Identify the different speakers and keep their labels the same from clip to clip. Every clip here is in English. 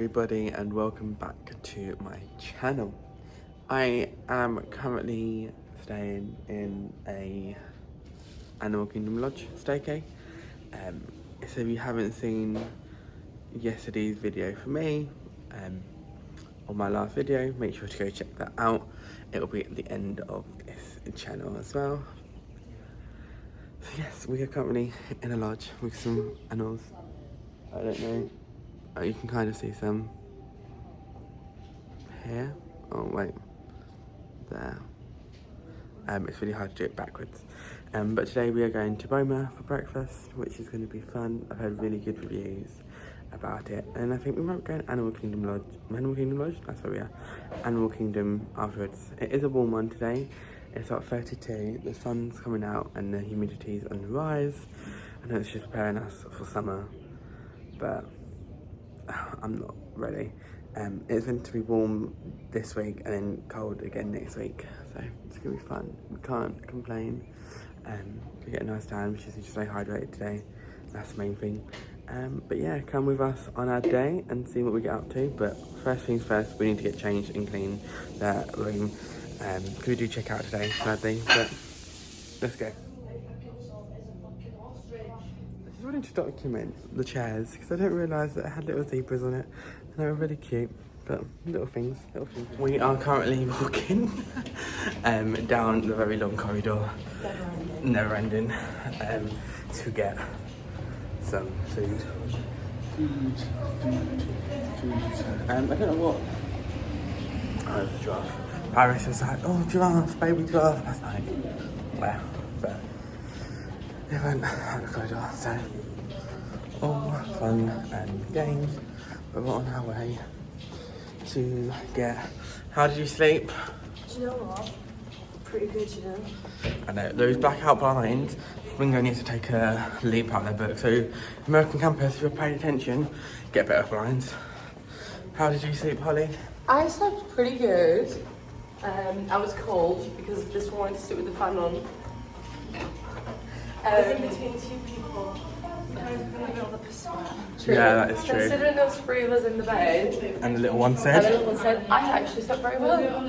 Speaker 1: everybody and welcome back to my channel. I am currently staying in a Animal Kingdom Lodge staycay. So if you haven't seen yesterday's video for me, or my last video, make sure to go check that out. It'll be at the end of this channel as well. So yes, we are currently in a lodge with some animals. I don't know. Oh, you can kind of see some here. Oh wait, there. It's really hard to do it backwards. But today we are going to Boma for breakfast, which is going to be fun. I've heard really good reviews about it, and I think we might go to Animal Kingdom Lodge. Animal Kingdom Lodge? That's where we are. Animal Kingdom afterwards. It is a warm one today. It's about 32. The sun's coming out and the humidity's on the rise. I know it's just preparing us for summer, but I'm not ready. It's meant to be warm this week and then cold again next week, so it's gonna be fun. We can't complain. We get a nice tan, which is to stay hydrated today. That's the main thing. But yeah, come with us on our day and see what we get up to. But first things first, we need to get changed and clean the room. Because we do check out today, sadly. But let's go. I just wanted to document the chairs because I didn't realise that it had little zebras on it. And they were really cute, but little things. We are currently walking down the very long corridor, never ending, to get some food. I don't know what. Oh, there's a giraffe. Paris was like, oh, giraffe, baby giraffe. That's like, well, but we went out the corridor, so all fun and games. But we're on our way to get. How did you sleep?
Speaker 2: Do you know what? Pretty good, you know.
Speaker 1: I know, those blackout blinds, Ringo needs to take a leap out of their book. So, American campers, if you're paying attention, get better blinds. How did you sleep, Holly?
Speaker 2: I slept pretty good. I was cold because I just wanted to sit with the fan on. I was in between two people. True.
Speaker 1: Yeah, that is true.
Speaker 2: Considering there was three of us in the bed,
Speaker 1: And the little one
Speaker 2: and the
Speaker 1: said?
Speaker 2: little one said, I actually slept very well.
Speaker 3: I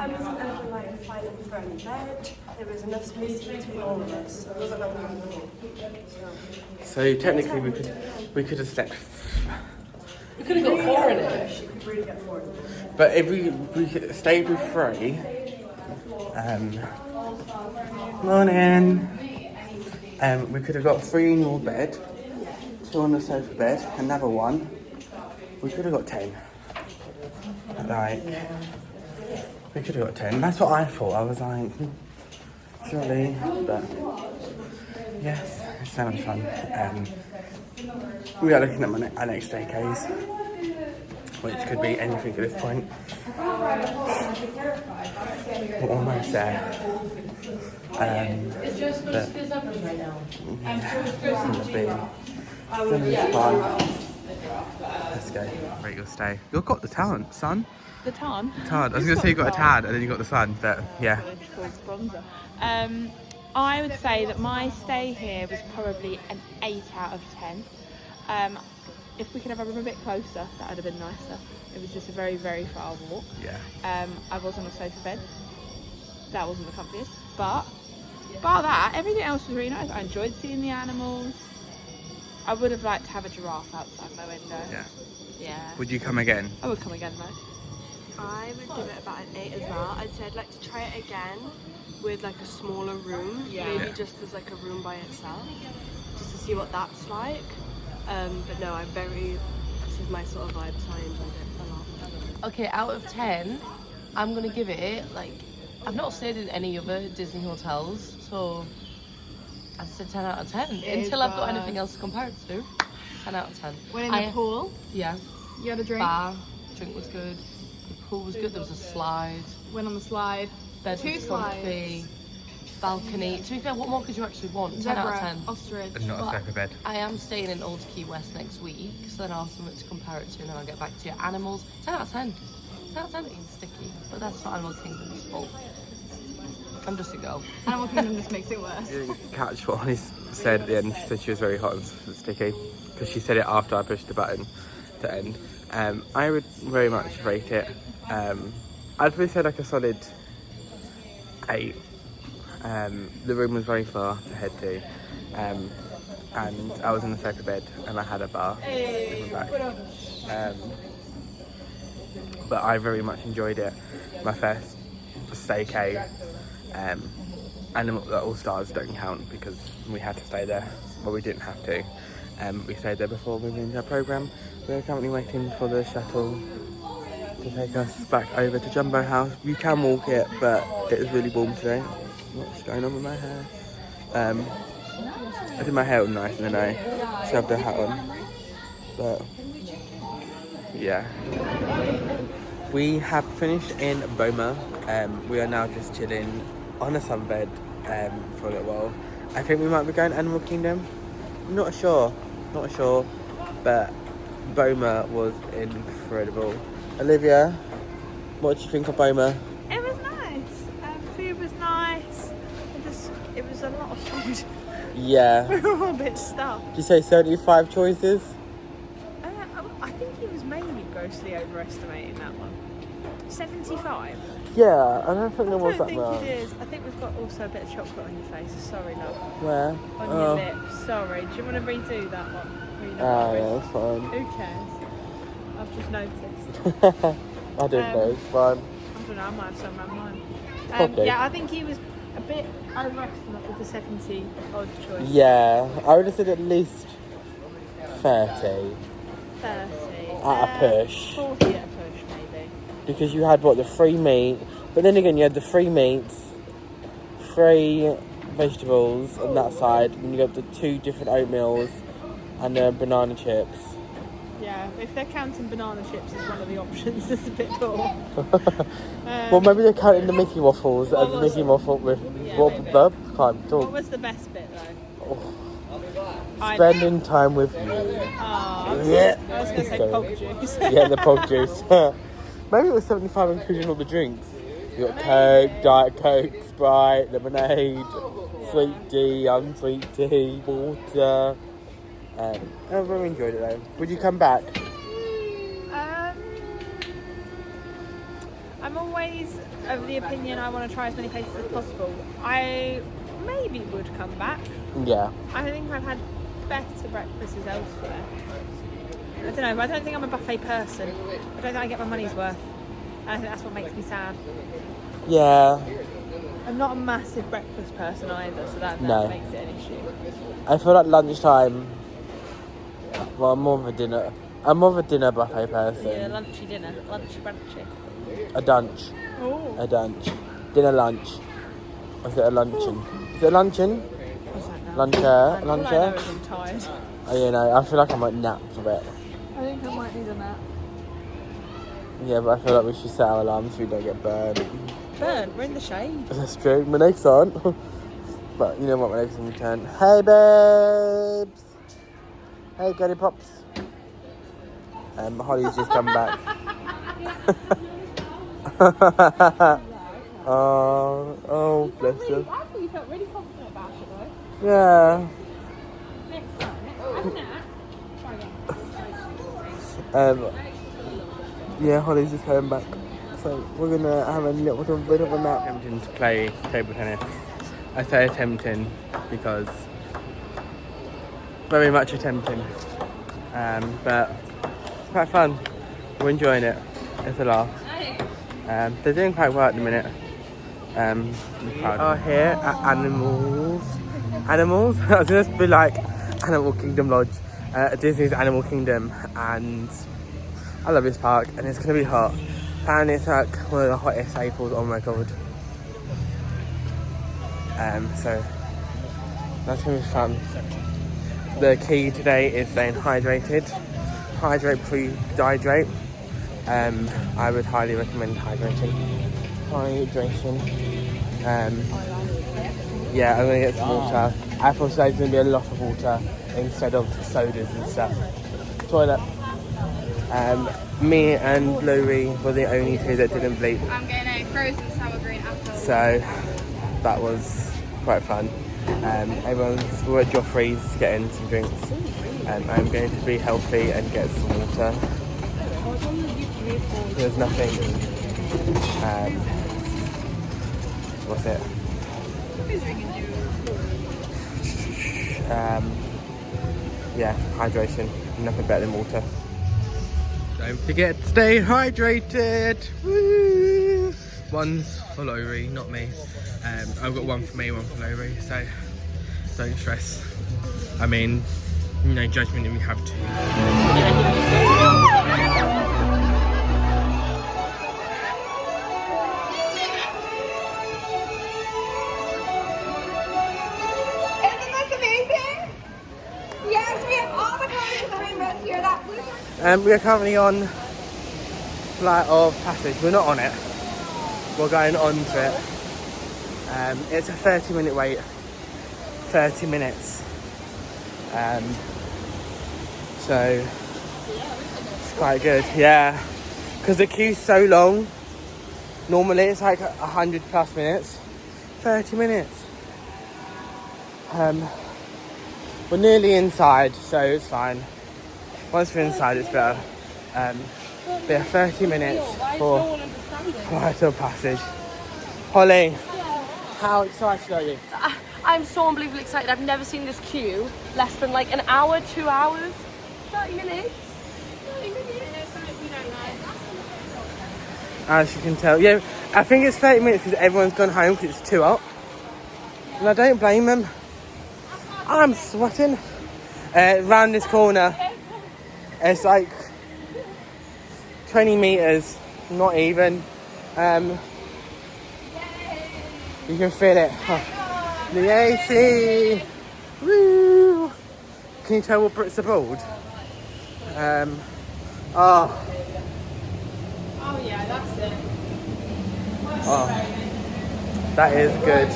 Speaker 3: wasn't ever like fighting for a bed. There was enough space between all of us. So it wasn't uncomfortable.
Speaker 1: So technically we could have slept.
Speaker 2: We could have got four in it.
Speaker 3: You could really get forward.
Speaker 1: But if we stayed with three, morning. We could have got three in your bed, two on the sofa bed, another one. We could have got 10. Like, we could have got 10. That's what I thought. I was like, surely, but yes, it's so much fun. We are looking at our next staycays, which could be anything at this point. We're almost there.
Speaker 2: It's just
Speaker 1: but,
Speaker 2: right now.
Speaker 1: it's gonna be fun. Let's go. Rate your stay. You've got the talent, son.
Speaker 4: The tan?
Speaker 1: Tad. I was going to say you got a tad and then you got the sun, but yeah.
Speaker 4: I would say that my stay here was probably an 8 out of 10. If we could have a room a bit closer, that would have been nicer. It was just a very, very far walk.
Speaker 1: Yeah.
Speaker 4: I was on a sofa bed. That wasn't the comfiest. But, bar that, everything else was really nice. I enjoyed seeing the animals. I would have liked to have a giraffe outside my window.
Speaker 1: Yeah.
Speaker 4: Yeah.
Speaker 1: Would you come again?
Speaker 4: I would come again though.
Speaker 3: I would give it about an 8 as well. I'd say I'd like to try it again with like a smaller room.
Speaker 4: Yeah.
Speaker 3: Maybe
Speaker 1: Yeah.
Speaker 3: just as like a room by itself. Just to see what that's like. But no, this is my sort of vibe, so I enjoyed it a lot.
Speaker 2: Okay, out of 10, I'm gonna give it like, I've not stayed in any other Disney hotels, so I'd say 10 out of 10. Until I've got anything else to compare it to. 10 out of 10.
Speaker 5: Went in the pool.
Speaker 2: Yeah.
Speaker 5: You had a drink.
Speaker 2: Bar, drink was good. The pool was good. There was a slide.
Speaker 5: Went on the slide.
Speaker 2: Bed
Speaker 5: Two
Speaker 2: was comfy. Balcony. To be fair, what more could you actually want? 10 out of 10.
Speaker 5: Ostrich.
Speaker 1: And not a sofa bed.
Speaker 2: I am staying in Old Key West next week, so then I'll have something to compare it to and then I'll get back to you. Animals, 10 out of 10. 10 out of 10 being sticky, but that's not Animal Kingdom's fault. I'm just a girl.
Speaker 5: Animal Kingdom just makes it worse.
Speaker 1: You didn't catch what Holly said at the end. She said she was very hot and sticky because she said it after I pushed the button to end. I would very much rate it. I'd probably say like a solid 8. The room was very far to head to, and I was in the sofa bed and I had a bar with my back. But I very much enjoyed it. My first staycay. Animal All Stars don't count because we had to stay there. Well, we didn't have to. We stayed there before moving into our programme. We're currently waiting for the shuttle to take us back over to Jumbo House. You can walk it, but it is really warm today. What's going on with my hair? I did my hair all nice and then I shoved a hat on. But yeah. We have finished in Boma. We are now just chilling on a sunbed for a little while. I think we might be going Animal Kingdom. Not sure, but Boma was incredible. Olivia, what did you think of Boma?
Speaker 4: It was nice. Food was nice. It was a lot of food.
Speaker 1: Yeah.
Speaker 4: We were all a bit stuffed.
Speaker 1: Did you say 75 choices?
Speaker 4: I think he was maybe grossly overestimating that one. 75?
Speaker 1: Yeah, I don't think there was
Speaker 4: I
Speaker 1: that
Speaker 4: think
Speaker 1: much.
Speaker 4: it is. I think we've got also a bit of chocolate on your face. Sorry, love.
Speaker 1: Where?
Speaker 4: On your lips. Sorry. Do you want to redo that one?
Speaker 1: Oh, yeah, that's fine.
Speaker 4: Who cares? I've just noticed.
Speaker 1: I didn't know, it's fine.
Speaker 4: I don't know, I might have some around mine.
Speaker 1: Okay.
Speaker 4: Yeah, I think he was a bit overestimated with the 70 odd choice.
Speaker 1: Yeah, I would have said at least 30
Speaker 4: 30.
Speaker 1: at a push.
Speaker 4: 40 at a push, maybe.
Speaker 1: Because you had, what, the 3 meat, but then again you had the 3 meats, 3 vegetables on that side, and you got the 2 different oatmeals and the banana chips.
Speaker 4: Yeah, if they're counting banana chips as one of the options, it's a bit poor.
Speaker 1: Well, maybe they're counting the Mickey waffles as
Speaker 4: was-
Speaker 1: Mickey waffle with
Speaker 4: Yeah, maybe.
Speaker 1: can't
Speaker 4: What
Speaker 1: talk.
Speaker 4: was the best bit though?
Speaker 1: Spending time with you.
Speaker 4: I was going to say
Speaker 1: Sorry.
Speaker 4: pop juice.
Speaker 1: Yeah, the pog juice. Maybe it was 75 including all the drinks. You got Coke, Diet Coke, Sprite, lemonade, sweet tea, unsweet tea, water. I really enjoyed it though. Would you come back?
Speaker 4: I'm always of the opinion I want to try as many places as possible. I maybe would come back.
Speaker 1: Yeah.
Speaker 4: I think I've had better breakfasts elsewhere. I don't know, but I don't think I'm a buffet person. I don't think I get my money's worth. And I think that's what makes me sad.
Speaker 1: Yeah.
Speaker 4: I'm not a massive breakfast person either, so that
Speaker 1: No.
Speaker 4: makes it an issue.
Speaker 1: I feel like lunchtime. Well, I'm more of a dinner buffet person.
Speaker 4: Yeah, lunchy dinner. Lunchy brunchy.
Speaker 1: A dunch.
Speaker 4: Oh.
Speaker 1: A dunch. Dinner lunch. Or is it a luncheon? Is it a luncheon?
Speaker 4: What's that now?
Speaker 1: Luncher?
Speaker 4: All I know
Speaker 1: Luncher?
Speaker 4: is I'm tired.
Speaker 1: Oh, you know, I feel like I might nap for a bit.
Speaker 5: I think I might need a nap.
Speaker 1: Yeah, but I feel like we should set our alarms so we don't get burned.
Speaker 4: Burn, we're in the shade.
Speaker 1: That's true. My legs aren't. But you know what, my legs in return. Hey, babes! Hey, Gary Pops. Holly's just come back. Oh, bless her.
Speaker 5: I thought you felt really confident about it though.
Speaker 1: Yeah.
Speaker 5: Next time. Have a nap. Try again.
Speaker 1: Yeah, Holly's just coming back. So we're gonna have a little bit of a nap. Attempting to play table tennis. I say attempting because very much attempting. But it's quite fun. We're enjoying it. It's a laugh. They're doing quite well at the minute. We are here at Animals. I was going to be like Animal Kingdom Lodge, Disney's Animal Kingdom, and I love this park, and it's going to be hot. Apparently it's like one of the hottest Aprils, oh my god. So that's going to be fun. The key today is staying hydrated. Hydrate pre-dehydrate. I would highly recommend hydration. Yeah, I'm gonna get some water. I thought today's gonna be a lot of water instead of sodas and stuff. Toilet. Me and Louie were the only two that didn't bleep.
Speaker 5: I'm getting a frozen sour green apple.
Speaker 1: So that was quite fun. We're at Joffrey's getting some drinks. I'm going to be healthy and get some water. There's nothing. What's it? Yeah, hydration. Nothing better than water. Don't forget to stay hydrated. Woo! One's for Lowry, not me. I've got one for me, one for Lowry, so don't stress. I mean, no judgment if you have to.
Speaker 6: Isn't this amazing? Yes, we have all the colors of the rainbows here. That blue.
Speaker 1: We are currently on Flight of Passage. We're not on it. We're going on to it. It's a 30-minute wait. 30 minutes. So it's quite good. Yeah, because the queue's so long. Normally it's like 100+ minutes. 30 minutes. We're nearly inside, so it's fine. Once we're inside, it's better. But yeah, 30 minutes for Flight of Passage. Holly, how excited are you?
Speaker 2: I'm so unbelievably excited. I've never seen this queue less than like an hour, 2 hours, 30 minutes. 30 minutes.
Speaker 1: As you can tell, yeah, I think it's 30 minutes because everyone's gone home because it's too hot. And I don't blame them. I'm sweating. Round this corner, it's like 20 meters, not even. You can feel it. The AC. Woo! Can you tell what Brits are bald? Oh.
Speaker 5: Oh yeah, that's it.
Speaker 1: Oh, that is good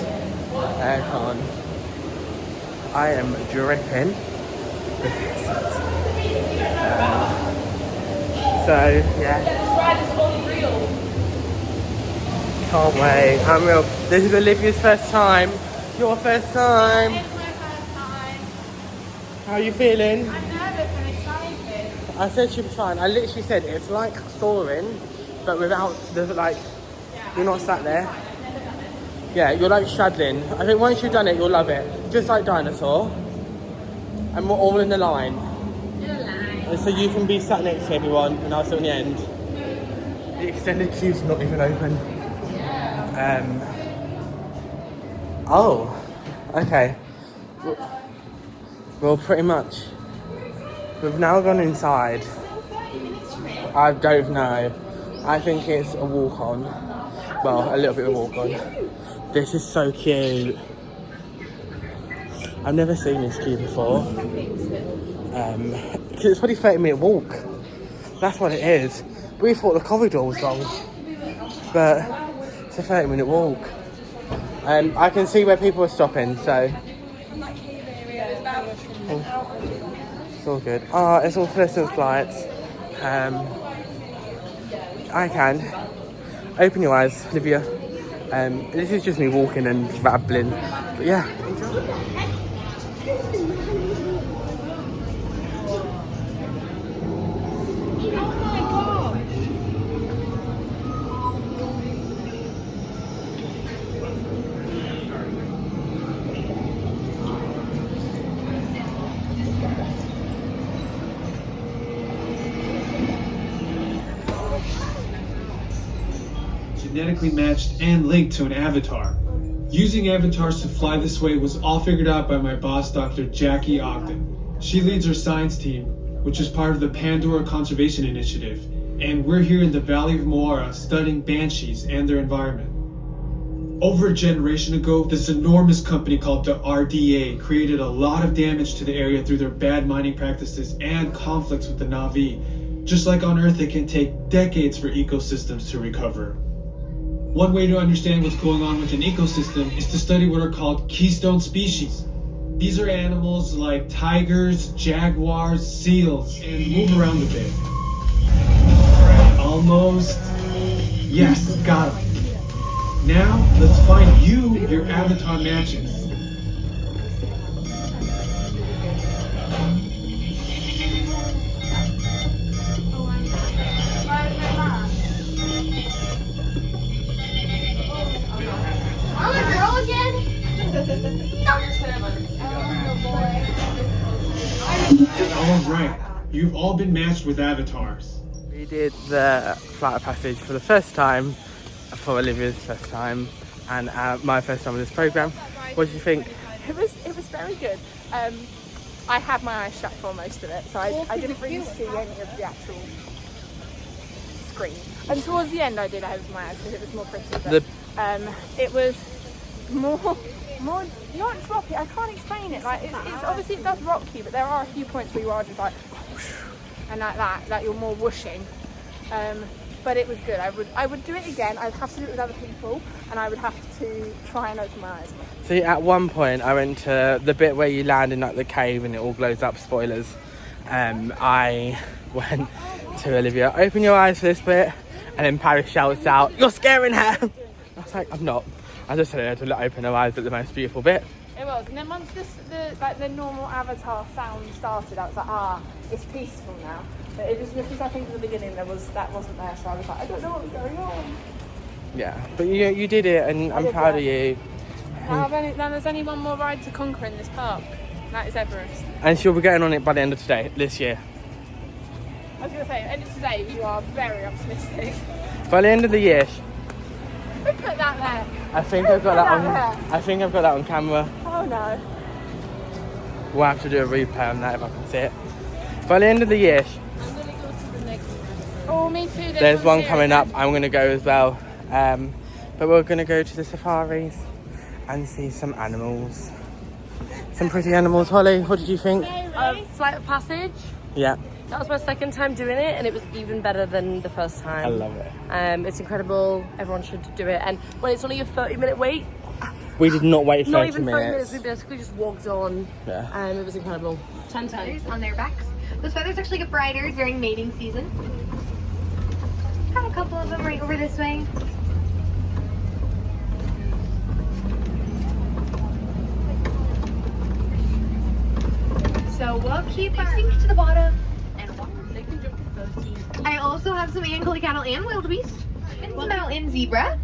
Speaker 1: aircon. I am dripping. So yeah.
Speaker 2: This ride is unreal.
Speaker 1: Can't wait. Unreal. This is Olivia's first time. Your first time.
Speaker 5: It's my first time.
Speaker 1: How are you feeling?
Speaker 5: I'm nervous and excited.
Speaker 1: I said she was fine. I literally said it's like soaring, but without the like. You're not sat there. Yeah, you're like straddling. I think once you've done it, you'll love it. Just like Dinosaur. And we're all in the line. And so you can be sat next to everyone, and I'll sit on the end. The extended queue's not even open. Oh, okay. Well, pretty much. We've now gone inside. I don't know. I think it's a walk on. Well, a little bit of a walk on. This is so cute. I've never seen this queue before. Cause it's probably 30-minute walk. That's what it is. We thought the corridor was long, but it's a 30-minute walk. I can see where people are stopping, so it's all good. Oh, it's all fluorescent lights. I can open your eyes, Olivia. This is just me walking and babbling, but yeah.
Speaker 7: Genetically matched and linked to an avatar. Using avatars to fly this way was all figured out by my boss, Dr. Jackie Ogden. She leads our science team, which is part of the Pandora Conservation Initiative, and we're here in the Valley of Moara studying banshees and their environment. Over a generation ago, this enormous company called the RDA created a lot of damage to the area through their bad mining practices and conflicts with the Na'vi. Just like on Earth, it can take decades for ecosystems to recover. One way to understand what's going on with an ecosystem is to study what are called keystone species. These are animals like tigers, jaguars, seals, and move around a bit. Almost. Yes, got him. Now, let's find you your avatar matches. Alright, you've all been matched with avatars.
Speaker 1: We did the flight of passage for the first time, for Olivia's first time, and my first time on this programme. What do you think?
Speaker 4: It was very good. I had my eyes shut for most of it, so I didn't really see any of the actual screen. And towards the end I did open my eyes because it was more pretty, but it was more not droppy. I can't explain it. Like it's obviously it does rock you, but there are a few points where you are just like and like that, like you're more whooshing. But it was good. I would do it again. I'd have to do it with other people, and I would have to try and open my eyes.
Speaker 1: See, at one point I went to the bit where you land in like the cave and it all glows up, spoilers. I went to Olivia, open your eyes for this bit, and then Paris shouts out, "You're scaring her!" I was like, I'm not. I just said her to open her eyes at the most beautiful bit.
Speaker 4: It was, and then once the normal avatar sound started, I was like, it's peaceful now. But it just because I think at the beginning that wasn't there, so I was like, I don't know what's going on.
Speaker 1: Yeah, but you did it, and I'm proud of you.
Speaker 4: Now there's only one more ride to conquer in this park. And that is Everest.
Speaker 1: And she'll be getting on it by the end of this year.
Speaker 4: I was going to say, end of today, you are very optimistic.
Speaker 1: By the end of the year.
Speaker 4: Who put that there?
Speaker 1: I think I've got that on camera.
Speaker 4: Oh no.
Speaker 1: We'll have to do a replay on that if I can see it. By the end of the year.
Speaker 4: I'm going to go to the next one. Oh, me too.
Speaker 1: There's one coming up. I'm going to go as well. But we're going to go to the safaris and see some animals. Some pretty animals. Holly, what did you think?
Speaker 2: Flight of passage.
Speaker 1: Yeah.
Speaker 2: That was my second time doing it, and it was even better than the first time.
Speaker 1: I love it.
Speaker 2: It's incredible. Everyone should do it. And when it's only a 30-minute wait,
Speaker 1: we did not wait 30
Speaker 2: not even 30
Speaker 1: minutes.
Speaker 2: minutes. We basically just walked on.
Speaker 1: Yeah.
Speaker 2: It was incredible. 10/10
Speaker 6: on their backs. Those feathers actually get brighter during mating season. Got a couple of them right over this way. So we'll keep our sink to the bottom and walk. I also have some Angora cattle and wildebeest. And some mountain zebra.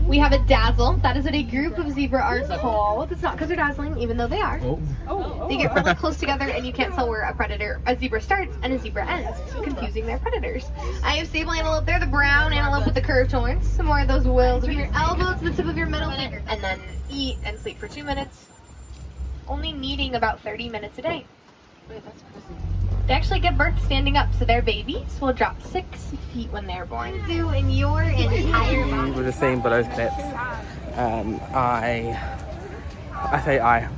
Speaker 6: We have a dazzle. That is what a group of zebra are called. It's not because they're dazzling, even though they are. They get really close together and you can't tell where a zebra starts and a zebra ends, confusing their predators. I have sable antelope there, the brown antelope with the curved horns. Some more of those wills. Bring your elbow to the tip of your middle finger and then eat and sleep for 2 minutes. Only needing about 30 minutes a day.
Speaker 2: Wait, that's crazy.
Speaker 6: They actually give birth standing up, so their babies will drop 6 feet when they're born. Do in your entire body.
Speaker 1: We were seeing those clips.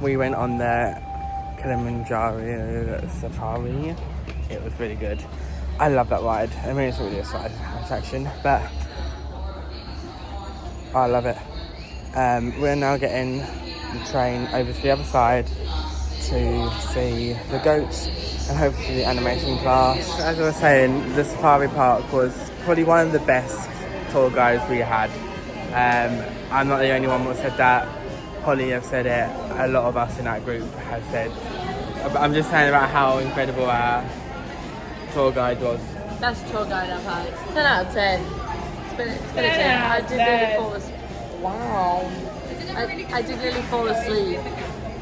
Speaker 1: We went on the Kilimanjaro safari. It was really good. I love that ride. I mean, it's really a side attraction, but I love it. We're now getting the train over to the other side to see the goats and hopefully the animation class. As I was saying, the safari park was probably one of the best tour guides we had. I'm not the only one that said that. Holly have said it. A lot of us in that group have said. I'm just saying about how incredible our tour guide was.
Speaker 2: Best tour guide I've had. 10 out of 10. It's been a 10. I did nearly fall asleep. Wow. I did nearly fall asleep.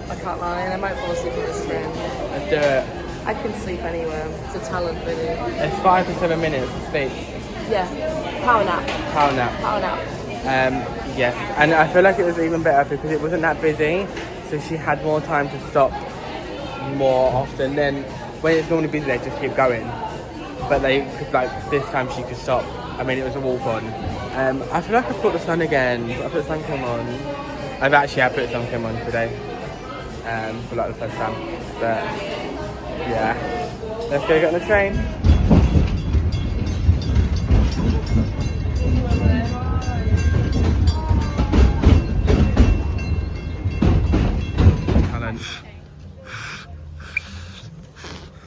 Speaker 2: I can't lie, and I might fall asleep on this train.
Speaker 1: Let's do it.
Speaker 2: I can sleep anywhere. It's a talent, really.
Speaker 1: It's 5 to 7 minutes of sleep.
Speaker 2: Yeah. Power nap.
Speaker 1: Power nap.
Speaker 2: Power nap.
Speaker 1: Yes, and I feel like it was even better because it wasn't that busy, so she had more time to stop more often. Then when it's normally busy, they just keep going. But they could, like, this time she could stop. I mean, it was a walk on. I feel like I put the sun again. I put sun cream on. I put sun cream on today. For like the first time. But yeah. Let's go get on the train.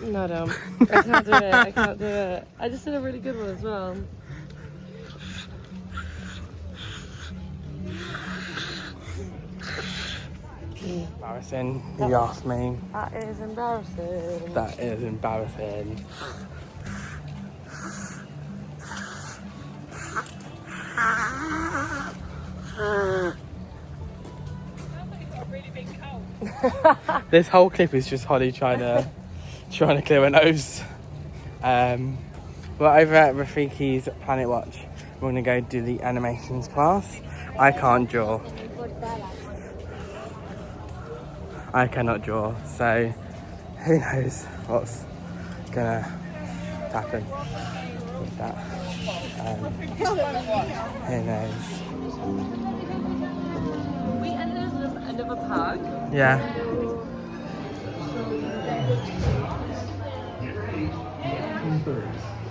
Speaker 2: No, I can't do it. I can't do it. I just did a really good one as well.
Speaker 1: Embarrassing, you asked me.
Speaker 2: That is embarrassing.
Speaker 1: That is embarrassing.
Speaker 4: Sounds like it's got a really big cold.
Speaker 1: This whole clip is just Holly trying to clear her nose. We're over at Rafiki's Planet Watch. We're gonna go do the animations class. I can't draw. I cannot draw, so who knows what's gonna happen with that. Who knows?
Speaker 2: We ended at the end of a park.
Speaker 1: Yeah.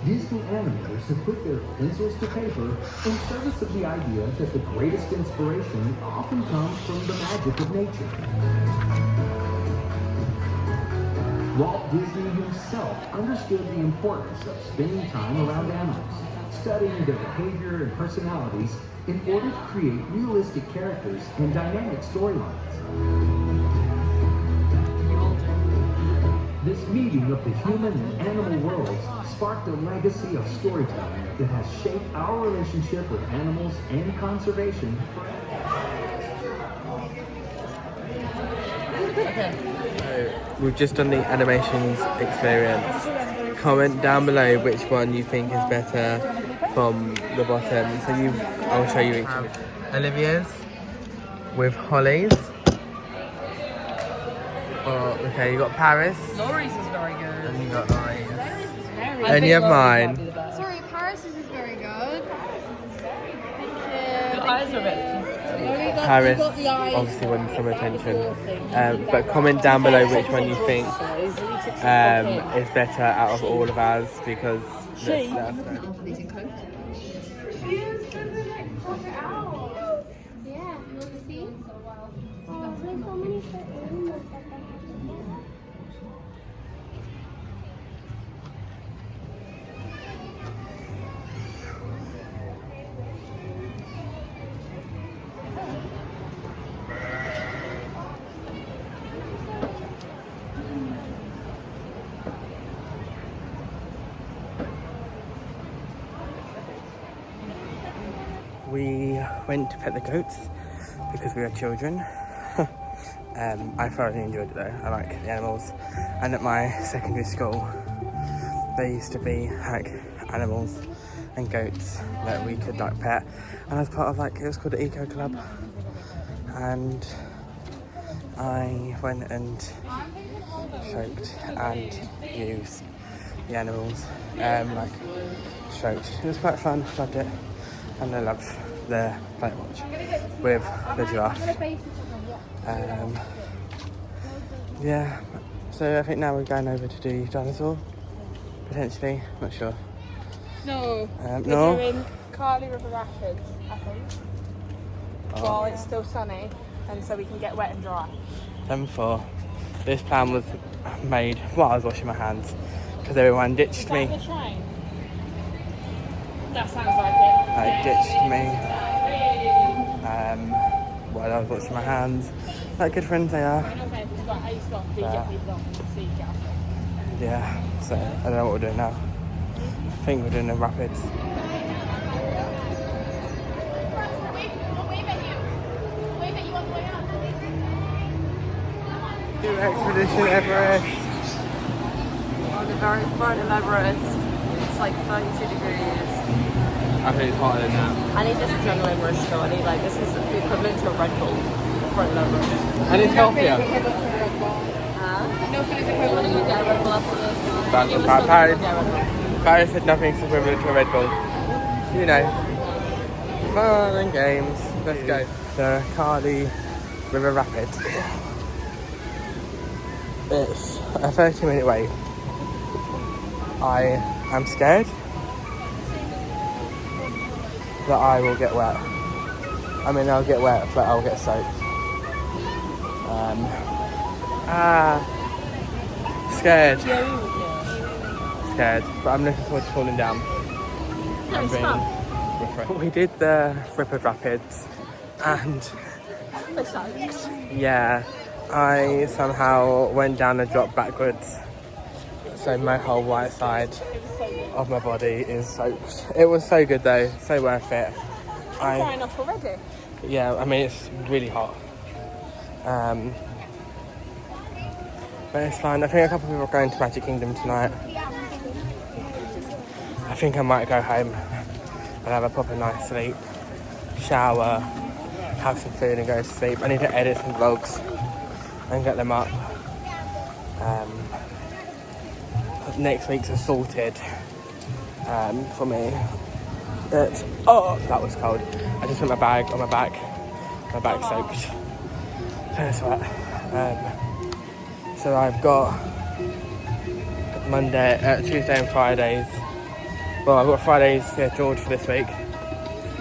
Speaker 8: Disney animators have put their pencils to paper in service of the idea that the greatest inspiration often comes from the magic of nature. Walt Disney himself understood the importance of spending time around animals, studying their behavior and personalities in order to create realistic characters and dynamic storylines. This meeting of the human and animal worlds sparked a legacy of storytelling that has shaped our relationship with animals and conservation forever.
Speaker 1: We've just done the animations experience. Comment down below which one you think is better from the bottom. So I'll show you each one. Olivia's with Holly's. Oh, okay, you got Paris.
Speaker 2: Laurie's is very good.
Speaker 1: And you got Laurie's. And you have mine.
Speaker 6: Sorry, Paris is very good.
Speaker 2: Your eyes are a bit.
Speaker 1: Paris obviously won some attention. But comment down below which one you think is better out of all of ours, because we went to pet the goats because we are children. I thoroughly enjoyed it though. I like the animals. And at my secondary school, there used to be like animals and goats that we could like pet. And as part of like, it was called the Eco Club. And I went and stroked and used the animals, like stroked. It was quite fun, loved it. And I love the Planet Watch with the giraffe. Yeah, so I think now we're going over to do dinosaur, potentially, not sure.
Speaker 4: No,
Speaker 1: No?
Speaker 4: we're doing Carly River Rapids, I think, while it's still sunny, and so we can get wet and dry.
Speaker 1: 7-4. This plan was made while I was washing my hands, because everyone ditched me.
Speaker 4: The train? That sounds like it.
Speaker 1: They ditched me while I was washing my hands. Like good friends they are. Yeah, so I don't know what we're doing now. I think we're doing the rapids. Do Expedition Everest.
Speaker 2: On the very front of Everest, it's like 32 degrees.
Speaker 1: I think it's hotter than that.
Speaker 2: I need this adrenaline rush though. I need like, this is the equivalent to a Red Bull. Front of Everest.
Speaker 1: And it's healthier.
Speaker 2: No food is equivalent. You get a Red Bull after this.
Speaker 1: That's
Speaker 2: Give us
Speaker 1: what
Speaker 2: something,
Speaker 1: Paris.
Speaker 2: you get a Red Bull.
Speaker 1: Paris said nothing's equivalent to a Red Bull. You know. Fun and games. Let's go. The Carly River Rapids. It's a 30-minute wait. I am scared that I will get wet. I mean, I'll get wet, but I'll get soaked. Scared. Scared, but I'm looking forward to falling down.
Speaker 2: it's fun.
Speaker 1: We did the River Rapids, and yeah, I somehow went down and dropped backwards. So my whole right side of my body is soaked. It was so good though, so worth it.
Speaker 4: I'm trying off already.
Speaker 1: Yeah, I mean it's really hot. But it's fine. I think a couple of people are going to Magic Kingdom tonight. I think I might go home and have a proper nice sleep, shower, have some food and go to sleep. I need to edit some vlogs and get them up. Next week's are sorted for me. Oh, that was cold. I just put my bag on my back. My bag's soaked. That's wet. So I've got Tuesday and Fridays. Well, I've got Fridays scheduled for this week.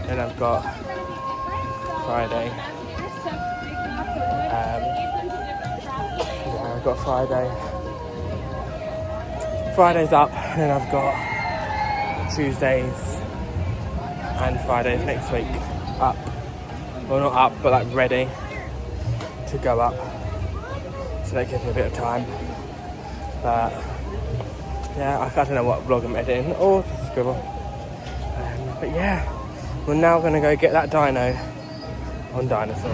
Speaker 1: And I've got Friday. I've got Friday's up, and then I've got Tuesdays and Fridays next week up. Well, not up, but like ready to go up. So that gives me a bit of time. But yeah, I don't know what vlog I'm editing or scribble. But yeah, we're now gonna go get that dino on Dinosaur.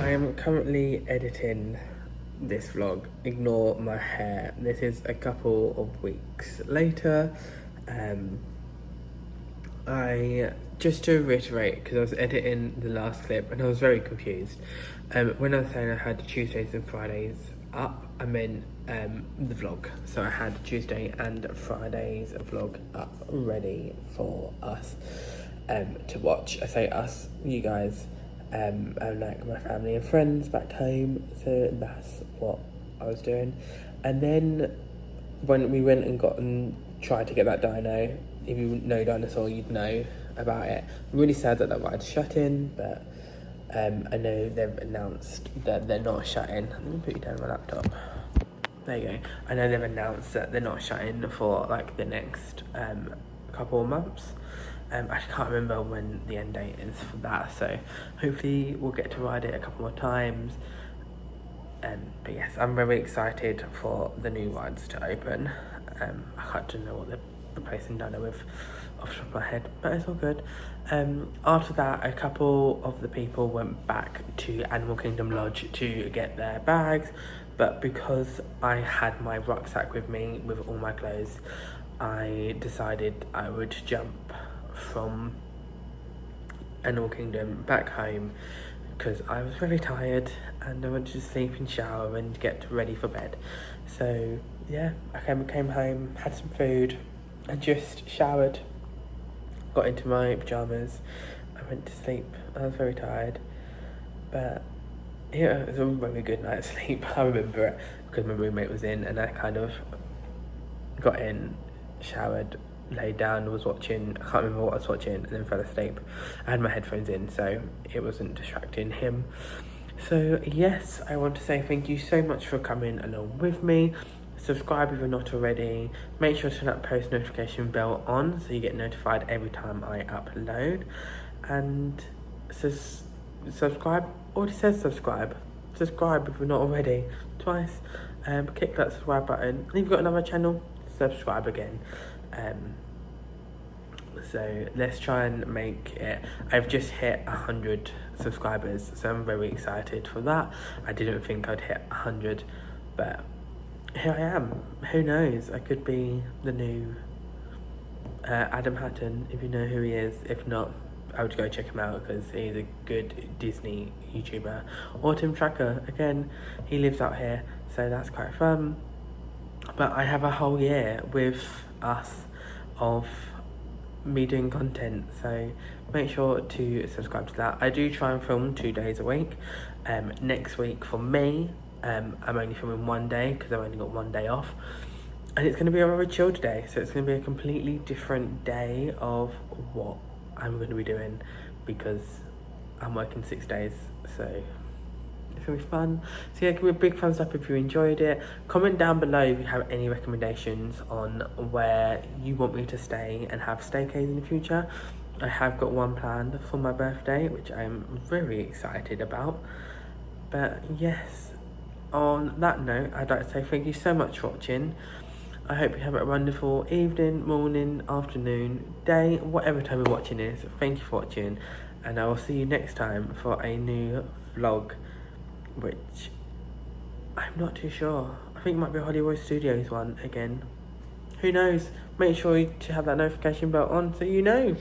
Speaker 1: I am currently editing this vlog. Ignore my hair. This is a couple of weeks later. Just to reiterate, because I was editing the last clip and I was very confused. When I was saying I had Tuesdays and Fridays up, I meant the vlog. So I had Tuesday and Friday's vlog up ready for us to watch. I say us, you guys, and like my family and friends back home. So that's what I was doing. And then when we went and tried to get that dino, if you know Dinosaur, you'd know about it. I'm really sad that ride's shut in, but I know they've announced that they're not shutting. Let me put you down my laptop. There you go. I know they've announced that they're not shutting for like the next couple of months. I can't remember when the end date is for that, so hopefully we'll get to ride it a couple more times. But yes, I'm very excited for the new rides to open. I can't know what they're replacing Dino with off the top of my head, but it's all good. After that, a couple of the people went back to Animal Kingdom Lodge to get their bags, but because I had my rucksack with me with all my clothes, I decided I would jump from Animal Kingdom back home because I was very tired and I wanted to sleep and shower and get ready for bed. So yeah, I came home, had some food and just showered, got into my pyjamas, I went to sleep. I was very tired, but yeah, it was a very good night's sleep. I remember it because my roommate was in and I kind of got in, showered, laid down, was watching, I can't remember what I was watching, and then fell asleep. I had my headphones in so it wasn't distracting him. So yes, I want to say thank you so much for coming along with me. Subscribe if you're not already. Make sure to turn that post notification bell on so you get notified every time I upload. And subscribe. Already says subscribe. Subscribe if you're not already. Twice. Click that subscribe button. And if you've got another channel, subscribe again. So let's try and make it. I've just hit 100 subscribers, so I'm very excited for that. I didn't think I'd hit 100, but here I am. Who knows? I could be the new Adam Hatton, if you know who he is. If not, I would go check him out because he's a good Disney YouTuber. Or Tim Tracker, again, he lives out here, so that's quite fun. But I have a whole year with us of me doing content, so make sure to subscribe to that. I do try and film 2 days a week. Next week for me, I'm only filming one day because I've only got one day off, and it's going to be a very chilled day, so it's going to be a completely different day of what I'm going to be doing because I'm working 6 days, so it's going to be fun. So yeah, give me a big thumbs up if you enjoyed it. Comment down below if you have any recommendations on where you want me to stay and have staycays in the future. I have got one planned for my birthday, which I'm very excited about. But yes, on that note, I'd like to say thank you so much for watching. I hope you have a wonderful evening, morning, afternoon, day, whatever time you're watching this. Thank you for watching, and I will see you next time for a new vlog, which I'm not too sure. I think it might be a Hollywood Studios one again. Who knows? Make sure to have that notification bell on so you know.